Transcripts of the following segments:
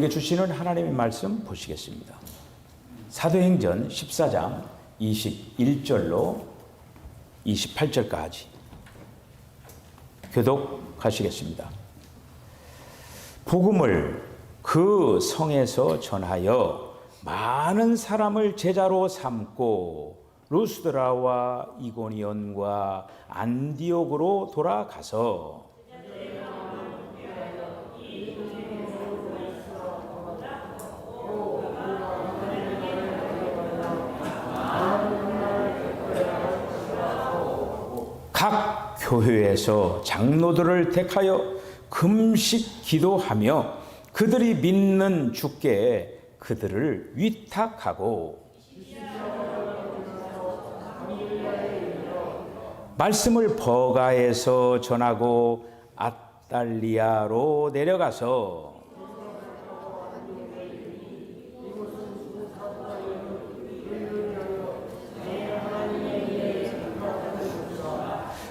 우리에게 주시는 하나님의 말씀 보시겠습니다. 사도행전 14장 21절로 28절까지 교독하시겠습니다. 복음을 그 성에서 전하여 많은 사람을 제자로 삼고 루스드라와 이고니온과 안디옥으로 돌아가서 각 교회에서 장로들을 택하여 금식 기도하며 그들이 믿는 주께 그들을 위탁하고 말씀을 버가에서 전하고 아달리아로 내려가서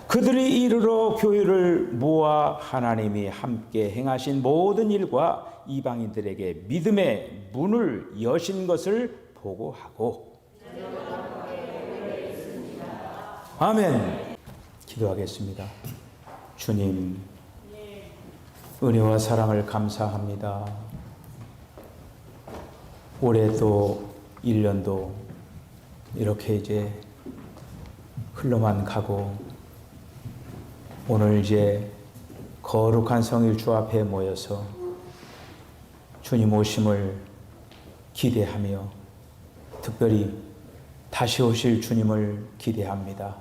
그들이 이르러 교회를 모아 하나님이 함께 행하신 모든 일과 이방인들에게 믿음의 문을 여신 것을 보고하고 아멘. 기도하겠습니다. 주님, 은혜와 사랑을 감사합니다. 올해도 1년도 이렇게 이제 흘러만 가고 오늘 이제 거룩한 성일 주 앞에 모여서 주님 오심을 기대하며 특별히 다시 오실 주님을 기대합니다.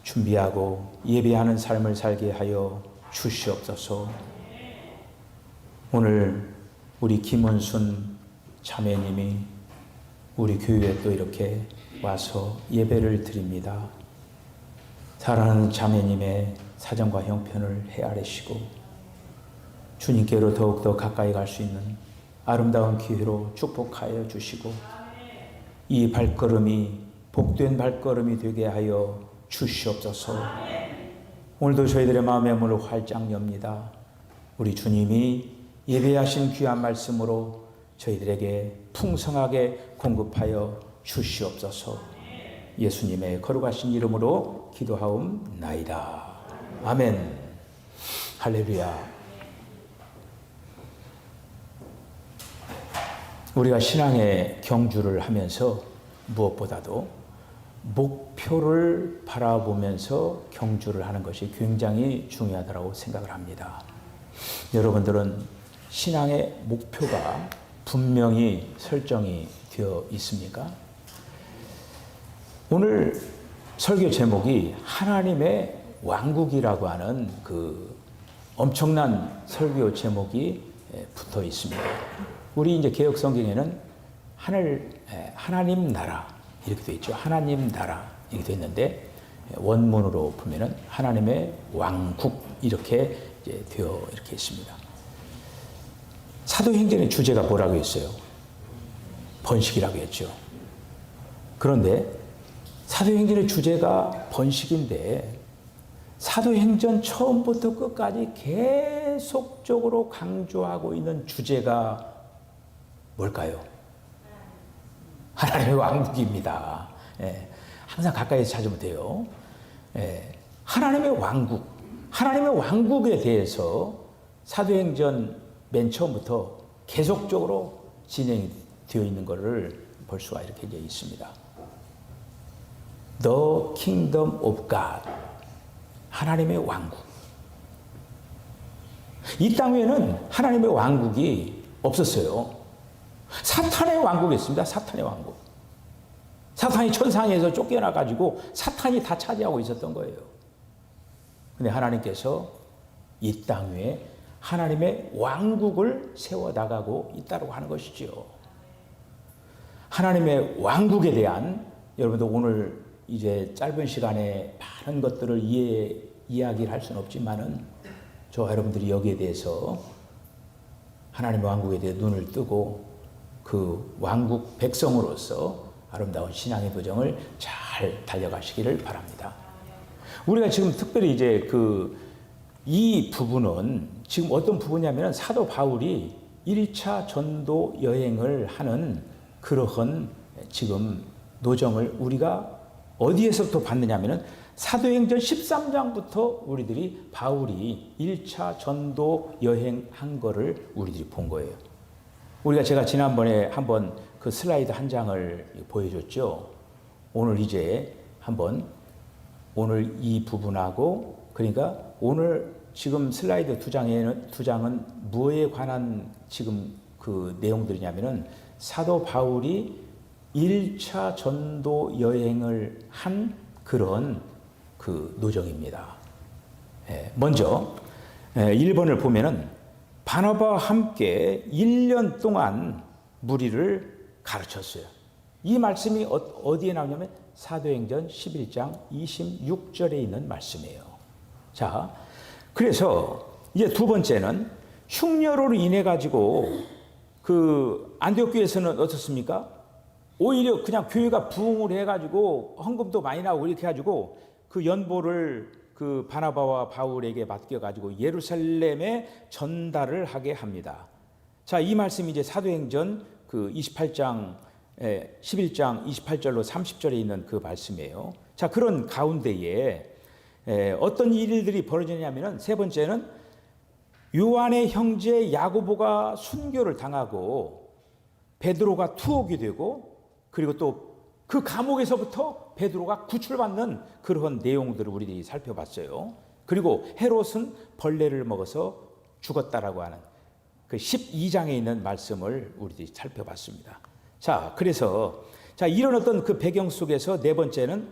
준비하고 예배하는 삶을 살게 하여 주시옵소서. 오늘 우리 김은순 자매님이 우리 교회에 또 이렇게 와서 예배를 드립니다. 사랑하는 자매님의 사정과 형편을 헤아리시고 주님께로 더욱더 가까이 갈 수 있는 아름다운 기회로 축복하여 주시고 이 발걸음이 복된 발걸음이 되게 하여 주시옵소서. 오늘도 저희들의 마음의 문을 활짝 엽니다. 우리 주님이 예배하신 귀한 말씀으로 저희들에게 풍성하게 공급하여 주시옵소서. 예수님의 거룩하신 이름으로 기도하옵나이다. 아멘. 할렐루야. 우리가 신앙의 경주를 하면서 무엇보다도 목표를 바라보면서 경주를 하는 것이 굉장히 중요하다고 생각을 합니다. 여러분들은 신앙의 목표가 분명히 설정이 되어 있습니까? 오늘 설교 제목이 하나님의 왕국이라고 하는 그 엄청난 설교 제목이 붙어 있습니다. 우리 이제 개혁 성경에는 하나님 나라 이렇게 되어 있죠. 하나님 나라 이렇게 되어 있는데 원문으로 보면은 하나님의 왕국 이렇게 이제 되어 이렇게 있습니다. 사도행전의 주제가 뭐라고 했어요? 번식이라고 했죠. 그런데 사도행전의 주제가 번식인데 사도행전 처음부터 끝까지 계속적으로 강조하고 있는 주제가 뭘까요? 하나님의 왕국입니다. 예, 항상 가까이서 찾으면 돼요. 예, 하나님의 왕국, 하나님의 왕국에 대해서 사도행전 맨 처음부터 계속적으로 진행이 되어 있는 것을 볼 수가 이렇게 되어 있습니다. The Kingdom of God, 하나님의 왕국. 이 땅 위에는 하나님의 왕국이 없었어요. 사탄의 왕국이 있습니다. 사탄의 왕국. 사탄이 천상에서 쫓겨나가지고 사탄이 다 차지하고 있었던 거예요. 근데 하나님께서 이 땅 위에 하나님의 왕국을 세워나가고 있다고 하는 것이죠. 하나님의 왕국에 대한 여러분들 오늘 이제 짧은 시간에 많은 것들을 이야기를 할 수는 없지만은 저와 여러분들이 여기에 대해서 하나님의 왕국에 대해 눈을 뜨고 그 왕국 백성으로서 아름다운 신앙의 도정을 잘 달려가시기를 바랍니다. 우리가 지금 특별히 이제 이 부분은 지금 어떤 부분이냐면 사도 바울이 1차 전도 여행을 하는 그러한 지금 노정을 우리가 어디에서부터 봤느냐면은 사도행전 13장부터 우리들이 바울이 1차 전도 여행한 거를 우리들이 본 거예요. 제가 지난번에 한번 그 슬라이드 한 장을 보여줬죠. 오늘 이제 한번 오늘 이 부분하고 그러니까 오늘 지금 슬라이드 두 장은 무엇에 관한 지금 그 내용들이냐면은 사도 바울이 1차 전도 여행을 한 그런 그 노정입니다. 먼저 1번을 보면은 바나바와 함께 1년 동안 무리를 가르쳤어요. 이 말씀이 어디에 나오냐면 사도행전 11장 26절에 있는 말씀이에요. 자, 그래서 이제 두 번째는 흉년으로 인해 가지고 그 안디옥 교회에서는 어떻습니까? 오히려 그냥 교회가 부흥을 해가지고 헌금도 많이 나오고 이렇게 해가지고 그 연보를 그 바나바와 바울에게 맡겨가지고 예루살렘에 전달을 하게 합니다. 자, 이 말씀이 이제 사도행전 그 28장 11장 28절로 30절에 있는 그 말씀이에요. 자, 그런 가운데에 어떤 일들이 벌어지냐면은 세 번째는 요한의 형제 야고보가 순교를 당하고 베드로가 투옥이 되고 그리고 또 그 감옥에서부터 베드로가 구출받는 그런 내용들을 우리들이 살펴봤어요. 그리고 헤롯은 벌레를 먹어서 죽었다라고 하는 그 12장에 있는 말씀을 우리들이 살펴봤습니다. 자, 그래서 이런 어떤 그 배경 속에서 네 번째는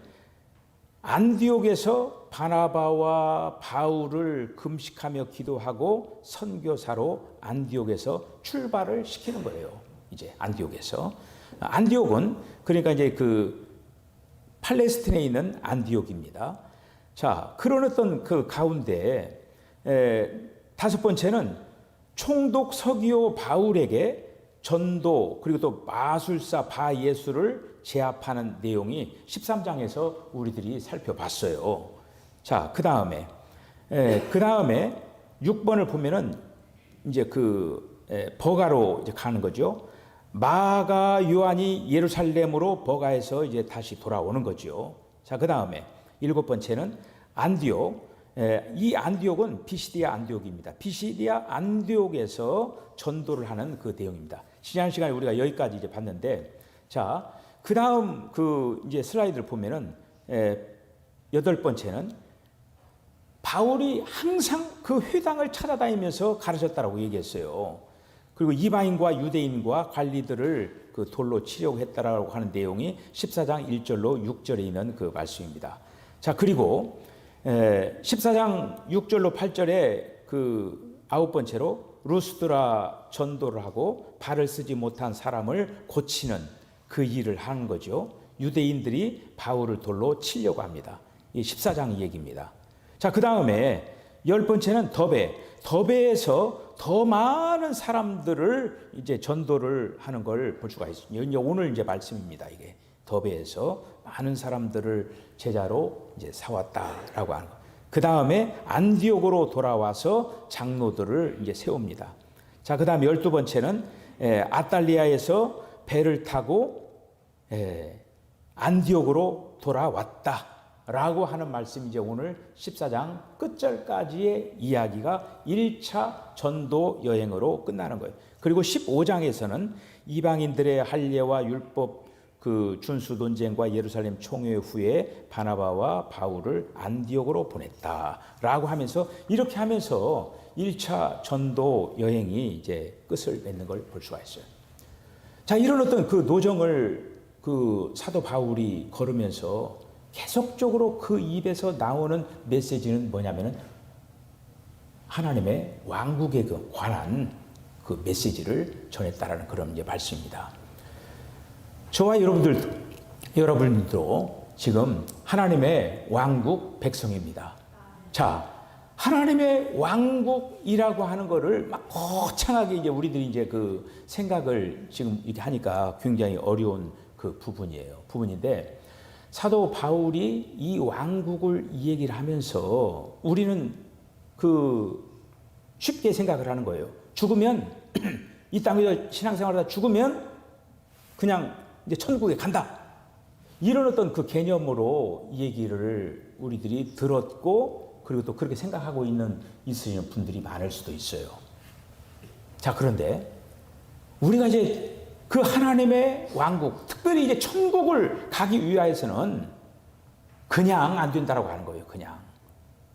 안디옥에서 바나바와 바울을 금식하며 기도하고 선교사로 안디옥에서 출발을 시키는 거예요. 이제 안디옥에서. 안디옥은 그러니까 이제 그 팔레스틴에 있는 안디옥입니다. 자, 그런 어떤 그 가운데 다섯 번째는 총독 서기오 바울에게 전도 그리고 또 마술사 바예수를 제압하는 내용이 13장에서 우리들이 살펴봤어요. 자, 그 다음에 6번을 보면은 이제 그 버가로 이제 가는 거죠. 마가 요한이 예루살렘으로 버가에서 이제 다시 돌아오는 거죠. 자, 그 다음에 7번째는 안디옥. 이 안디옥은 피시디아 안디옥입니다. 피시디아 안디옥에서 전도를 하는 그 내용입니다. 지난 시간에 우리가 여기까지 이제 봤는데, 자, 그 다음 그 이제 슬라이드를 보면은 8번째는 바울이 항상 그 회당을 찾아다니면서 가르쳤다라고 얘기했어요. 그리고 이방인과 유대인과 관리들을 그 돌로 치려고 했다라고 하는 내용이 14장 1절로 6절에 있는 그 말씀입니다. 자, 그리고 14장 6절로 8절에 그 9번째로 루스드라 전도를 하고 발을 쓰지 못한 사람을 고치는 그 일을 하는 거죠. 유대인들이 바울을 돌로 치려고 합니다. 이 14장 얘기입니다. 자, 그 다음에 10번째는 더베에서 더 많은 사람들을 이제 전도를 하는 걸 볼 수가 있습니다. 오늘 이제 말씀입니다. 이게 더베에서 많은 사람들을 제자로 이제 사왔다라고 하는 거. 그 다음에 안디옥으로 돌아와서 장로들을 이제 세웁니다. 자, 그 다음에 12번째는 아탈리아에서 배를 타고 안디옥으로 돌아왔다라고 하는 말씀이 이제 오늘 14장 끝절까지의 이야기가 1차 전도 여행으로 끝나는 거예요. 그리고 15장에서는 이방인들의 할례와 율법 그 준수 논쟁과 예루살렘 총회 후에 바나바와 바울을 안디옥으로 보냈다라고 하면서 이렇게 하면서 1차 전도 여행이 이제 끝을 맺는 걸 볼 수가 있어요. 자, 이런 어떤 그 노정을 그 사도 바울이 걸으면서 계속적으로 그 입에서 나오는 메시지는 뭐냐면은 하나님의 왕국에 관한 그 메시지를 전했다라는 그런 이제 말씀입니다. 저와 여러분들도 지금 하나님의 왕국 백성입니다. 자, 하나님의 왕국이라고 하는 거를 막 거창하게 이제 우리들이 이제 그 생각을 지금 이렇게 하니까 굉장히 어려운 그 부분인데 사도 바울이 이 왕국을 이 얘기를 하면서 우리는 그 쉽게 생각을 하는 거예요. 죽으면 이 땅에서 신앙생활하다 죽으면 그냥 이제 천국에 간다. 이런 어떤 그 개념으로 이 얘기를 우리들이 들었고 그리고 또 그렇게 생각하고 있으시는 분들이 많을 수도 있어요. 자, 그런데 우리가 이제 그 하나님의 왕국, 특별히 이제 천국을 가기 위하여서는 그냥 안 된다라고 하는 거예요.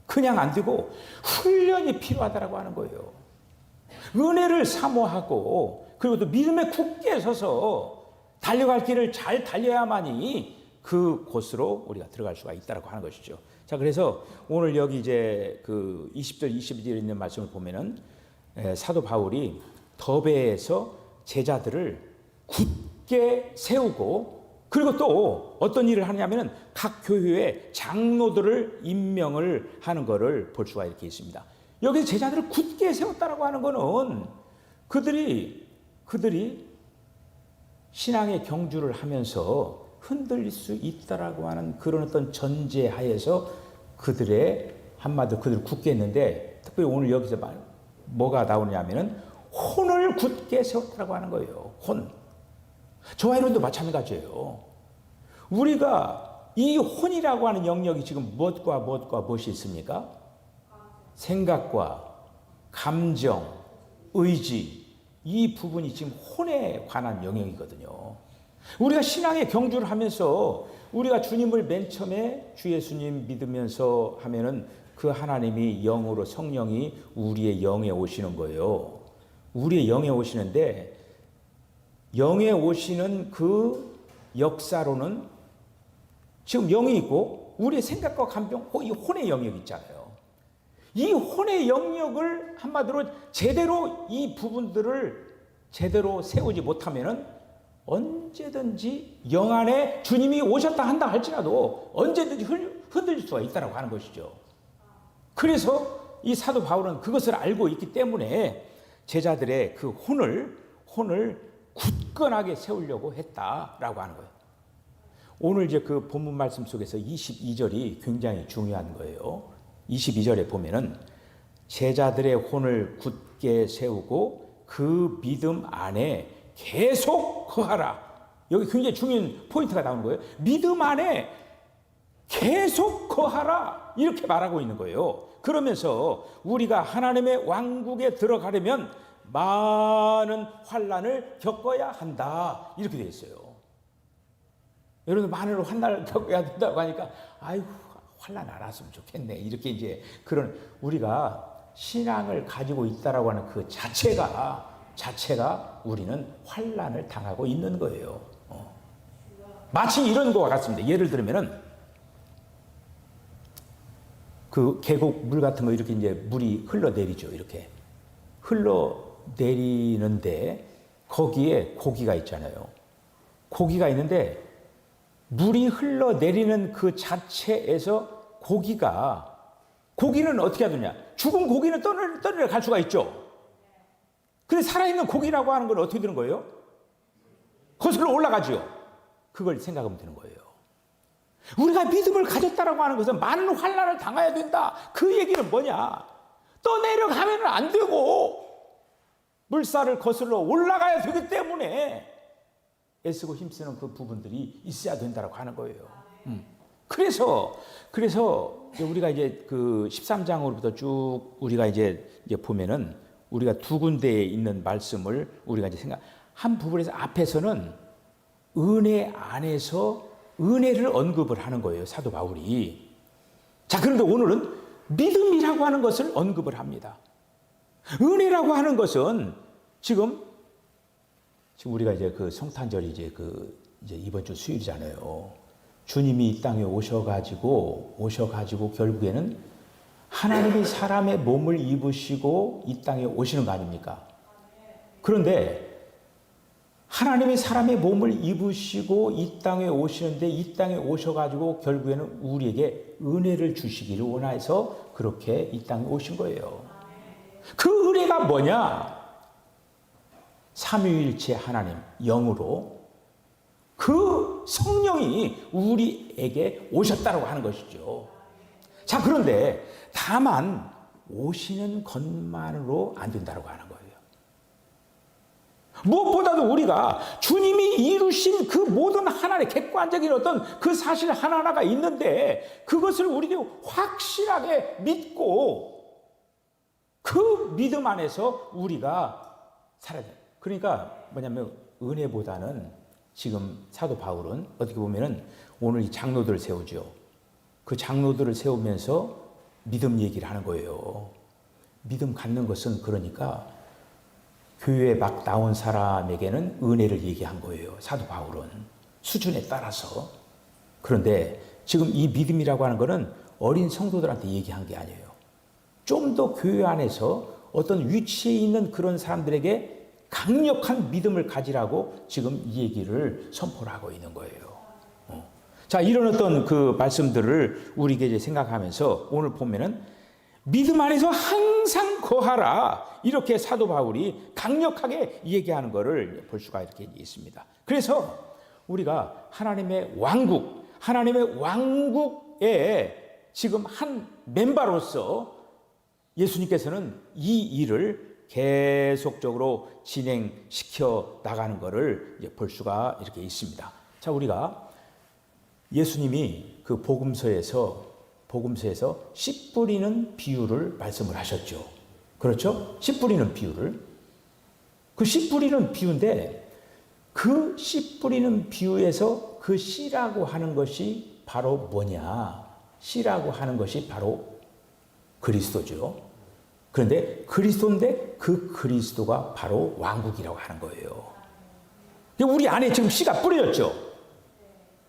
그냥 안 되고 훈련이 필요하다라고 하는 거예요. 은혜를 사모하고 그리고 또 믿음에 굳게 서서 달려갈 길을 잘 달려야만이 그 곳으로 우리가 들어갈 수가 있다라고 하는 것이죠. 자, 그래서 오늘 여기 이제 그 20절, 22절에 있는 말씀을 보면은 사도 바울이 더베에서 제자들을 굳게 세우고 그리고 또 어떤 일을 하냐면은 각 교회에 장로들을 임명을 하는 것을 볼 수가 이렇게 있습니다. 여기서 제자들을 굳게 세웠다라고 하는 것은 그들이 신앙의 경주를 하면서 흔들릴 수 있다라고 하는 그런 어떤 전제하에서 그들의 한마디로 그들을 굳게 했는데 특별히 오늘 여기서 뭐가 나오냐면은 혼을 굳게 세웠다라고 하는 거예요. 혼. 저와 여러분도 마찬가지예요. 우리가 이 혼이라고 하는 영역이 지금 무엇과 무엇이 있습니까? 생각과 감정, 의지 이 부분이 지금 혼에 관한 영역이거든요. 우리가 신앙의 경주를 하면서 우리가 주님을 맨 처음에 주 예수님 믿으면서 하면은 그 하나님이 영으로 성령이 우리의 영에 오시는 거예요. 우리의 영에 오시는데 영에 오시는 그 역사로는 지금 영이 있고 우리의 생각과 감정, 이 혼의 영역이 있잖아요. 이 혼의 영역을 한마디로 제대로 이 부분들을 제대로 세우지 못하면은 언제든지 영 안에 주님이 오셨다 한다 할지라도 언제든지 흔들릴 수가 있다고 하는 것이죠. 그래서 이 사도 바울은 그것을 알고 있기 때문에 제자들의 그 혼을 굳건하게 세우려고 했다라고 하는 거예요. 오늘 이제 그 본문 말씀 속에서 22절이 굉장히 중요한 거예요. 22절에 보면은 제자들의 혼을 굳게 세우고 그 믿음 안에 계속 거하라. 여기 굉장히 중요한 포인트가 나오는 거예요. 믿음 안에 계속 거하라. 이렇게 말하고 있는 거예요. 그러면서 우리가 하나님의 왕국에 들어가려면 많은 환난을 겪어야 한다. 이렇게 되어 있어요. 여러분 많은 환난을 겪어야 된다고 하니까 아이고 환난 안 왔으면 좋겠네. 이렇게 이제 그런 우리가 신앙을 가지고 있다라고 하는 그 자체가 우리는 환난을 당하고 있는 거예요. 마치 이런 것과 같습니다. 예를 들면은 그 계곡 물 같은 거 이렇게 이제 물이 흘러내리죠. 이렇게 흘러내리는데 거기에 고기가 있잖아요. 고기가 있는데 물이 흘러내리는 그 자체에서 고기는 어떻게 하느냐? 죽은 고기는 떠내려 갈 수가 있죠. 근데 살아있는 고기라고 하는 건 어떻게 되는 거예요? 거슬러 올라가죠. 그걸 생각하면 되는 거예요. 우리가 믿음을 가졌다라고 하는 것은 많은 환난을 당해야 된다. 그 얘기는 뭐냐? 떠내려가면 안 되고 물살을 거슬러 올라가야 되기 때문에 애쓰고 힘쓰는 그 부분들이 있어야 된다라고 하는 거예요. 그래서 우리가 이제 그 13장으로부터 쭉 우리가 이제 보면은 우리가 두 군데에 있는 말씀을 우리가 이제 한 부분에서 앞에서는 은혜 안에서 은혜를 언급을 하는 거예요. 사도 바울이. 자, 그런데 오늘은 믿음이라고 하는 것을 언급을 합니다. 은혜라고 하는 것은 지금 우리가 이제 그 성탄절이 이제 이번 주 수요일이잖아요. 주님이 이 땅에 오셔가지고 결국에는 하나님이 사람의 몸을 입으시고 이 땅에 오시는 거 아닙니까? 그런데 하나님이 사람의 몸을 입으시고 이 땅에 오시는데 이 땅에 오셔가지고 결국에는 우리에게 은혜를 주시기를 원해서 그렇게 이 땅에 오신 거예요. 그 은혜가 뭐냐? 삼위일체 하나님 영으로 그 성령이 우리에게 오셨다고 하는 것이죠. 자, 그런데 다만 오시는 것만으로 안 된다고 하는 거예요. 무엇보다도 우리가 주님이 이루신 그 모든 하나의 객관적인 어떤 그 사실 하나하나가 있는데 그것을 우리가 확실하게 믿고 그 믿음 안에서 우리가 살아야 돼요. 그러니까 뭐냐면 은혜보다는 지금 사도 바울은 어떻게 보면은 오늘 이 장로들을 세우죠. 그 장로들을 세우면서 믿음 얘기를 하는 거예요. 믿음 갖는 것은 그러니까 교회에 막 나온 사람에게는 은혜를 얘기한 거예요. 사도 바울은 수준에 따라서. 그런데 지금 이 믿음이라고 하는 것은 어린 성도들한테 얘기한 게 아니에요. 좀 더 교회 안에서 어떤 위치에 있는 그런 사람들에게 강력한 믿음을 가지라고 지금 이 얘기를 선포를 하고 있는 거예요. 자, 이런 어떤 그 말씀들을 우리에게 이제 생각하면서 오늘 보면은 믿음 안에서 항상 거하라. 이렇게 사도 바울이 강력하게 얘기하는 것을 볼 수가 이렇게 있습니다. 그래서 우리가 하나님의 왕국의 지금 한 멤버로서 예수님께서는 이 일을 계속적으로 진행시켜 나가는 것을 볼 수가 이렇게 있습니다. 자, 우리가 예수님이 그 복음서에서 씨 뿌리는 비유를 말씀을 하셨죠. 그렇죠? 씨 뿌리는 비유를. 그 씨 뿌리는 비유인데 그 씨 뿌리는 비유에서 그 씨라고 하는 것이 바로 뭐냐? 씨라고 하는 것이 바로 그리스도죠. 그런데 그리스도인데 그 그리스도가 바로 왕국이라고 하는 거예요. 우리 안에 지금 씨가 뿌려졌죠.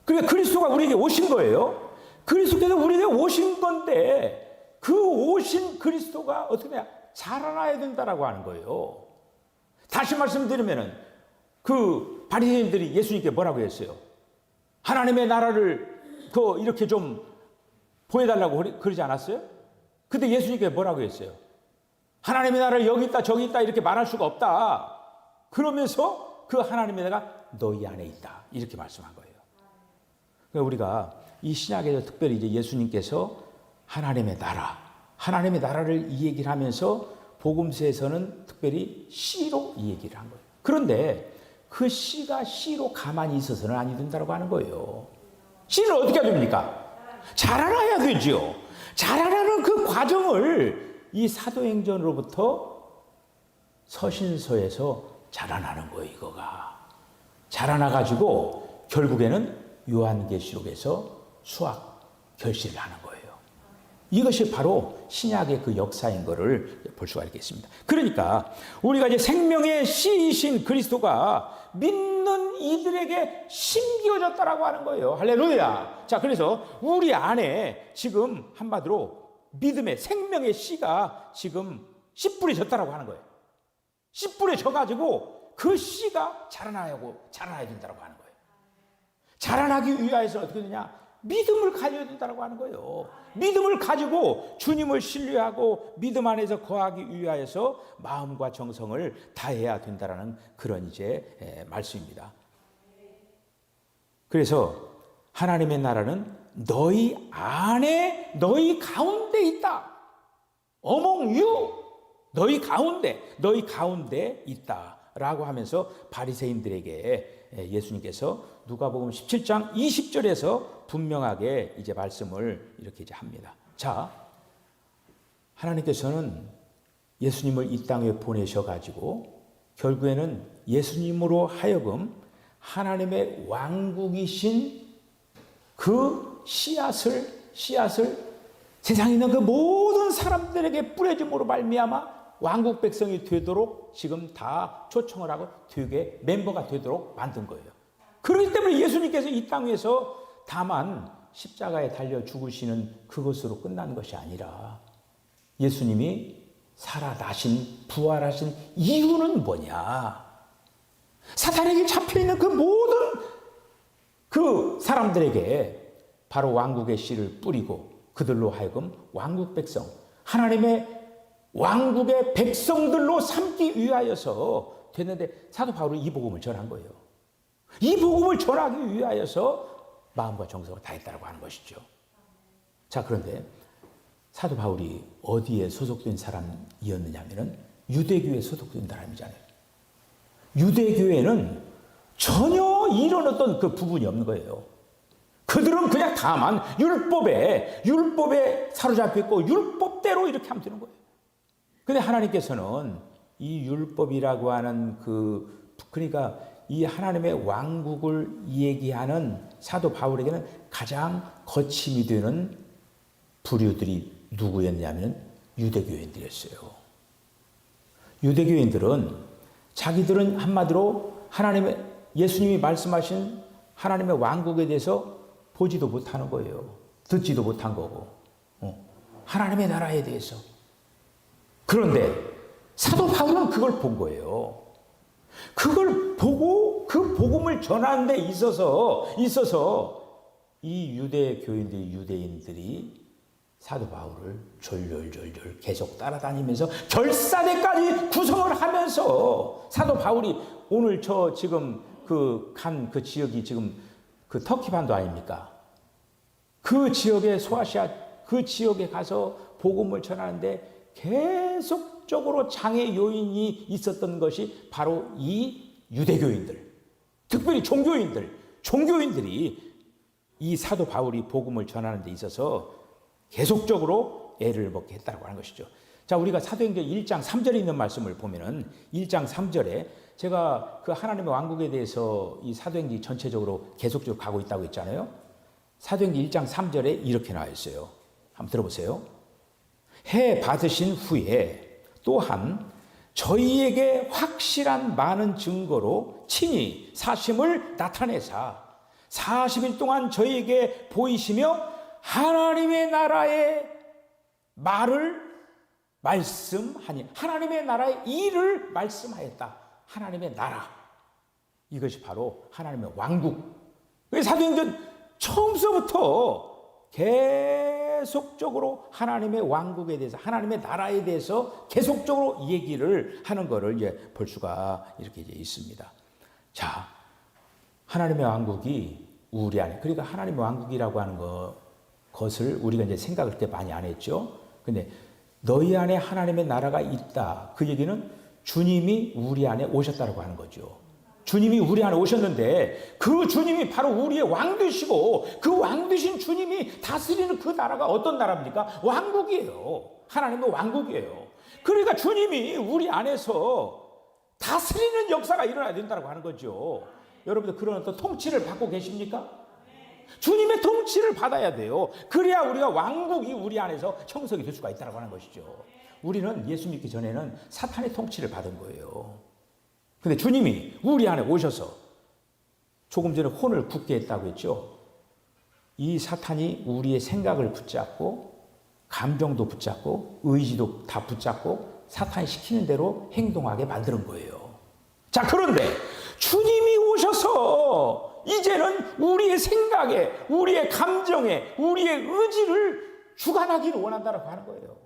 그러니까 그리스도가 우리에게 오신 거예요. 그리스도께서 우리에게 오신 건데 그 오신 그리스도가 어떻게 해야 자라나야 된다라고 하는 거예요. 다시 말씀드리면은 그 바리새인들이 예수님께 뭐라고 했어요? 하나님의 나라를 이렇게 좀 보여달라고 그러지 않았어요? 근데 예수님께 뭐라고 했어요? 하나님의 나라를 여기 있다 저기 있다 이렇게 말할 수가 없다. 그러면서 그 하나님의 나라가 너희 안에 있다. 이렇게 말씀한 거예요. 그러니까 우리가 이 신약에서 특별히 이제 예수님께서 하나님의 나라를 이 얘기를 하면서 복음서에서는 특별히 씨로 이 얘기를 한 거예요. 그런데 그 씨가 씨로 가만히 있어서는 아니 된다고 하는 거예요. 씨를 어떻게 해줍니까? 자라나야 되죠. 자라나는 그 과정을 이 사도행전으로부터 서신서에서 자라나는 거예요. 이거가 자라나가지고 결국에는 요한계시록에서 수학 결실을 하는 거예요. 이것이 바로 신약의 그 역사인 것을 볼 수가 있겠습니다. 그러니까 우리가 이제 생명의 씨이신 그리스도가 믿는 이들에게 심겨졌다라고 하는 거예요. 할렐루야. 자, 그래서 우리 안에 지금 한마디로 믿음의 생명의 씨가 지금 씨 뿌려졌다라고 하는 거예요. 씨 뿌려져가지고 그 씨가 자라나야 된다라고 하는 거예요. 자라나기 위하여서 어떻게 되냐? 믿음을 가져야 된다고 하는 거예요. 믿음을 가지고 주님을 신뢰하고 믿음 안에서 거하기 위하여서 마음과 정성을 다해야 된다는 그런 이제 말씀입니다. 그래서 하나님의 나라는 너희 안에 너희 가운데 있다. Among you. 너희 가운데 있다라고 하면서 바리새인들에게 예수님께서 누가복음 17장 20절에서 분명하게 이제 말씀을 이렇게 이제 합니다. 자, 하나님께서는 예수님을 이 땅에 보내셔 가지고 결국에는 예수님으로 하여금 하나님의 왕국이신 그 씨앗을 세상에 있는 그 모든 사람들에게 뿌려줌으로 말미암아 왕국 백성이 되도록 지금 다 초청을 하고 되게 멤버가 되도록 만든 거예요. 그렇기 때문에 예수님께서 이 땅에서 다만 십자가에 달려 죽으시는 그것으로 끝난 것이 아니라 예수님이 살아나신 부활하신 이유는 뭐냐? 사탄에게 잡혀있는 그 모든 그 사람들에게 바로 왕국의 씨를 뿌리고 그들로 하여금 왕국 백성, 하나님의 왕국의 백성들로 삼기 위하여서 됐는데 사도 바울은 이 복음을 전한 거예요. 이 복음을 전하기 위하여서 마음과 정성을 다했다고 하는 것이죠. 자, 그런데 사도 바울이 어디에 소속된 사람이었느냐 하면은 유대교에 소속된 사람이잖아요. 유대교회는 전혀 이런 어떤 그 부분이 없는 거예요. 그들은 그냥 다만 율법에 사로잡혀 있고 율법대로 이렇게 하면 되는 거예요. 근데 하나님께서는 이 율법이라고 하는 그러니까 이 하나님의 왕국을 얘기하는 사도 바울에게는 가장 거침이 되는 부류들이 누구였냐면 유대교인들이었어요. 유대교인들은 자기들은 한마디로 예수님이 말씀하신 하나님의 왕국에 대해서 보지도 못하는 거예요. 듣지도 못한 거고. 하나님의 나라에 대해서. 그런데 사도 바울은 그걸 본 거예요. 그걸 보고 그 복음을 전하는 데 있어서 이 유대인들이 사도 바울을 졸졸졸졸 계속 따라다니면서 결사대까지 구성을 하면서 사도 바울이 오늘 저 지금 간 그 지역이 지금 그 터키 반도 아닙니까? 그 지역에 소아시아 그 지역에 가서 복음을 전하는데 계속적으로 장애 요인이 있었던 것이 바로 이 유대교인들, 특별히 종교인들이 이 사도 바울이 복음을 전하는 데 있어서 계속적으로 애를 먹게 했다고 하는 것이죠. 자, 우리가 사도행전 1장 3절에 있는 말씀을 보면은 1장 3절에 제가 그 하나님의 왕국에 대해서 이 사도행전이 전체적으로 계속적으로 가고 있다고 했잖아요. 사도행전 1장 3절에 이렇게 나와 있어요. 한번 들어보세요. 해 받으신 후에 또한 저희에게 확실한 많은 증거로 친히 사심을 나타내사 40일 동안 저희에게 보이시며 하나님의 나라의 말을 말씀하니 하나님의 나라의 일을 말씀하였다. 하나님의 나라. 이것이 바로 하나님의 왕국. 사도행전 처음서부터 계속적으로 하나님의 왕국에 대해서 하나님의 나라에 대해서 계속적으로 얘기를 하는 것을 이제 볼 수가 이렇게 이제 있습니다. 자, 하나님의 왕국이 우리 안에 그러니까 하나님의 왕국이라고 하는 것을 우리가 이제 생각을 그때 많이 안 했죠. 근데 너희 안에 하나님의 나라가 있다. 그 얘기는 주님이 우리 안에 오셨다고 하는 거죠. 주님이 우리 안에 오셨는데 그 주님이 바로 우리의 왕 되시고 그 왕 되신 주님이 다스리는 그 나라가 어떤 나라입니까? 왕국이에요. 하나님의 왕국이에요. 그러니까 주님이 우리 안에서 다스리는 역사가 일어나야 된다고 하는 거죠. 여러분들 그런 어떤 통치를 받고 계십니까? 주님의 통치를 받아야 돼요. 그래야 우리가 왕국이 우리 안에서 형성이 될 수가 있다고 하는 것이죠. 우리는 예수 믿기 전에는 사탄의 통치를 받은 거예요. 근데 주님이 우리 안에 오셔서 조금 전에 혼을 굳게 했다고 했죠. 이 사탄이 우리의 생각을 붙잡고 감정도 붙잡고 의지도 다 붙잡고 사탄이 시키는 대로 행동하게 만드는 거예요. 자, 그런데 주님이 오셔서 이제는 우리의 생각에 우리의 감정에 우리의 의지를 주관하기를 원한다고 하는 거예요.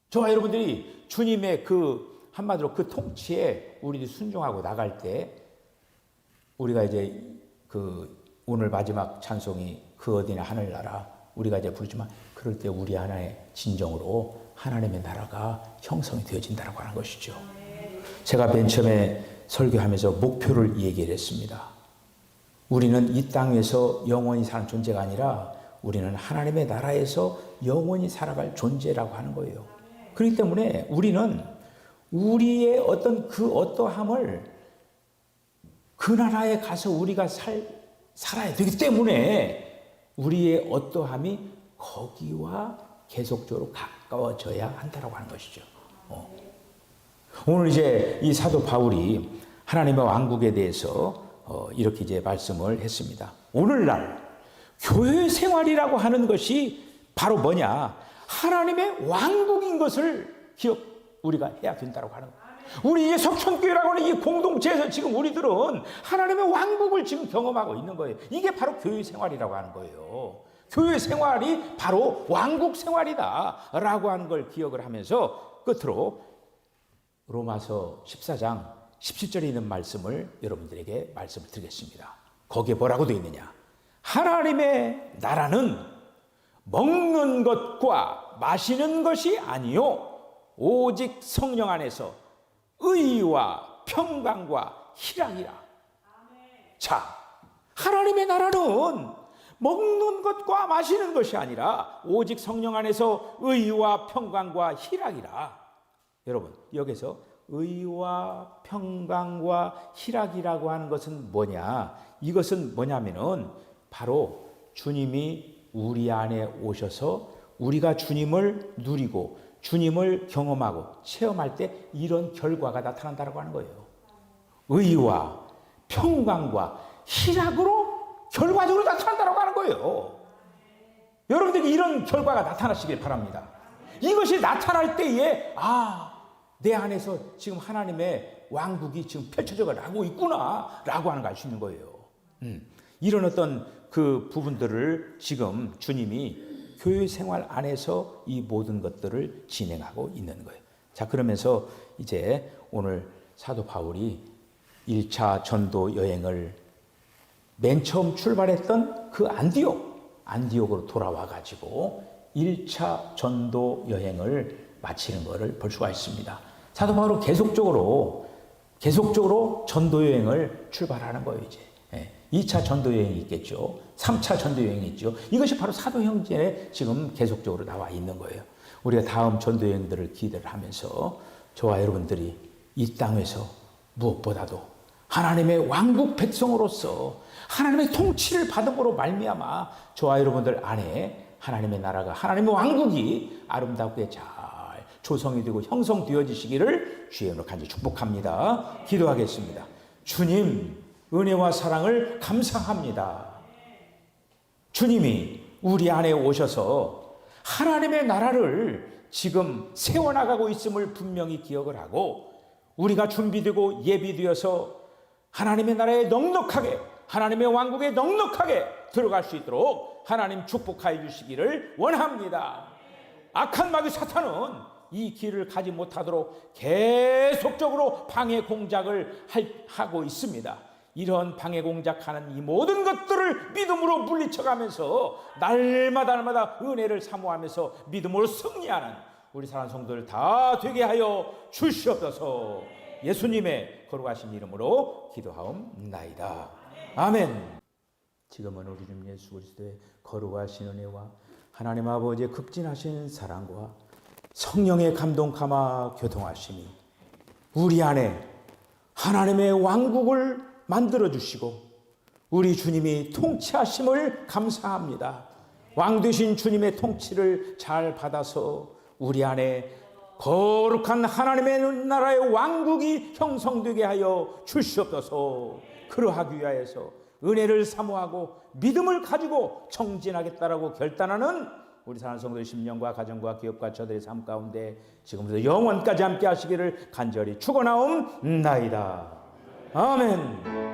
저와 여러분들이 주님의 한마디로 그 통치에 우리들이 순종하고 나갈 때 우리가 이제 오늘 마지막 찬송이 그 어디나 하늘나라 우리가 이제 부르지만 그럴 때 우리 안에 진정으로 하나님의 나라가 형성이 되어진다고 하는 것이죠. 제가 맨 처음에 설교하면서 목표를 얘기를 했습니다. 우리는 이 땅에서 영원히 사는 존재가 아니라 우리는 하나님의 나라에서 영원히 살아갈 존재라고 하는 거예요. 그렇기 때문에 우리는 우리의 어떤 그 어떠함을 그 나라에 가서 우리가 살아야 되기 때문에 우리의 어떠함이 거기와 계속적으로 가까워져야 한다고 하는 것이죠. 오늘 이제 이 사도 바울이 하나님의 왕국에 대해서 이렇게 이제 말씀을 했습니다. 오늘날 교회 생활이라고 하는 것이 바로 뭐냐? 하나님의 왕국인 것을 우리가 해야 된다고 하는 거예요. 우리 이제 석천교회라고 하는 이 공동체에서 지금 우리들은 하나님의 왕국을 지금 경험하고 있는 거예요. 이게 바로 교회 생활이라고 하는 거예요. 교회 생활이 바로 왕국 생활이다라고 하는 걸 기억을 하면서 끝으로 로마서 14장 17절에 있는 말씀을 여러분들에게 말씀을 드리겠습니다. 거기에 뭐라고 되어 있느냐? 하나님의 나라는 먹는 것과 마시는 것이 아니요 오직 성령 안에서 의와 평강과 희락이라. 자, 하나님의 나라는 먹는 것과 마시는 것이 아니라 오직 성령 안에서 의와 평강과 희락이라. 여러분, 여기서 의와 평강과 희락이라고 하는 것은 뭐냐? 이것은 뭐냐면은 바로 주님이 우리 안에 오셔서 우리가 주님을 누리고 주님을 경험하고 체험할 때 이런 결과가 나타난다고 하는 거예요. 의와 평강과 희락으로 결과적으로 나타난다고 하는 거예요. 여러분들이 이런 결과가 나타나시길 바랍니다. 이것이 나타날 때에 내 안에서 지금 하나님의 왕국이 지금 펼쳐져 가고 있구나 라고 하는 걸 알 수 있는 거예요. 이런 어떤 그 부분들을 지금 주님이 교회 생활 안에서 이 모든 것들을 진행하고 있는 거예요. 자, 그러면서 이제 오늘 사도 바울이 1차 전도 여행을 맨 처음 출발했던 그 안디옥으로 돌아와 가지고 1차 전도 여행을 마치는 것을 볼 수가 있습니다. 사도 바울은 계속적으로 전도 여행을 출발하는 거예요, 이제. 2차 전도 여행이 있겠죠. 3차 전도 여행이 있죠. 이것이 바로 사도행전에 지금 계속적으로 나와 있는 거예요. 우리가 다음 전도 여행들을 기대를 하면서 저와 여러분들이 이 땅에서 무엇보다도 하나님의 왕국 백성으로서 하나님의 통치를 받음으로 말미암아 저와 여러분들 안에 하나님의 나라가, 하나님의 왕국이 아름답게 잘 조성이 되고 형성되어지시기를 주의 이름으로 간절히 축복합니다. 기도하겠습니다. 주님, 은혜와 사랑을 감사합니다. 주님이 우리 안에 오셔서 하나님의 나라를 지금 세워나가고 있음을 분명히 기억을 하고 우리가 준비되고 예비되어서 하나님의 나라에 넉넉하게, 하나님의 왕국에 넉넉하게 들어갈 수 있도록 하나님 축복하여 주시기를 원합니다. 악한 마귀 사탄은 이 길을 가지 못하도록 계속적으로 방해 공작을 하고 있습니다. 이런 방해 공작하는 이 모든 것들을 믿음으로 물리쳐가면서 날마다 은혜를 사모하면서 믿음으로 승리하는 우리 사랑하는 성도들 다 되게 하여 주시옵소서. 예수님의 거룩하신 이름으로 기도하옵나이다. 아멘. 지금은 우리 주 예수 그리스도의 거룩하신 은혜와 하나님 아버지의 극진하신 사랑과 성령의 감동 감화 교통하심이 우리 안에 하나님의 왕국을 만들어 주시고 우리 주님이 통치하심을 감사합니다. 왕 되신 주님의 통치를 잘 받아서 우리 안에 거룩한 하나님의 나라의 왕국이 형성되게 하여 주시옵소서. 그러하기 위하여서 은혜를 사모하고 믿음을 가지고 청진하겠다라고 결단하는 우리 사랑하는 성도의 심령과 가정과 기업과 저들의 삶 가운데 지금부터 영원까지 함께 하시기를 간절히 축원하옵나이다. 아멘.